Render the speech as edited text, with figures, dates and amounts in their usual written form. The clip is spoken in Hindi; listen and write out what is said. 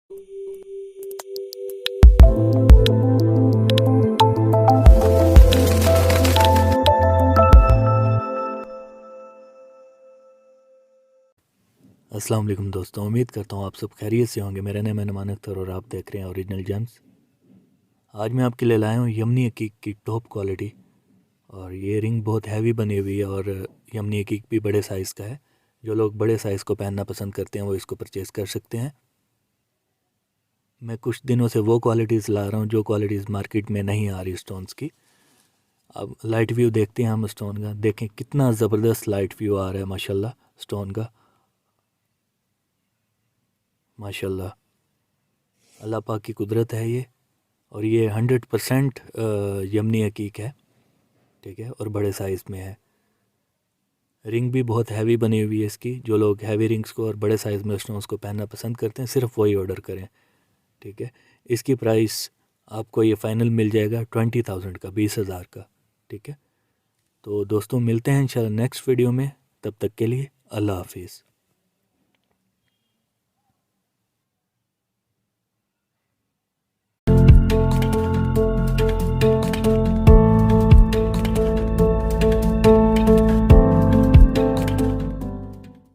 अस्सलाम वालेकुम दोस्तों, उम्मीद करता हूँ आप सब खैरियत से होंगे। मेरा नाम है नुमान अख्तर और आप देख रहे हैं ओरिजिनल जेम्स। आज मैं आपके लिए लाया हूँ यमनी हकीक की टॉप क्वालिटी। और ये रिंग बहुत हैवी बनी हुई है और यमनी हकीक भी बड़े साइज़ का है। जो लोग बड़े साइज़ को पहनना पसंद करते हैं वो इसको परचेज़ कर सकते हैं। मैं कुछ दिनों से वो क्वालिटीज़ ला रहा हूँ जो क्वालिटीज़ मार्केट में नहीं आ रही स्टोन्स की। अब लाइट व्यू देखते हैं हम स्टोन का। देखें कितना ज़बरदस्त लाइट व्यू आ रहा है माशाल्लाह स्टोन का। माशाल्लाह, अल्लाह पाक की कुदरत है ये। और ये 100% यमनी हकीक है, ठीक है, और बड़े साइज़ में है। रिंग भी बहुत हैवी बनी हुई है इसकी। जो लोग हैवी रिंग्स को और बड़े साइज़ में स्टोन्स को पहनना पसंद करते हैं सिर्फ वही ऑर्डर करें, ठीक है। इसकी प्राइस आपको ये फ़ाइनल मिल जाएगा 20,000 का, 20,000 का, ठीक है। तो दोस्तों मिलते हैं इंशाल्लाह नेक्स्ट वीडियो में। तब तक के लिए अल्लाह हाफिज़।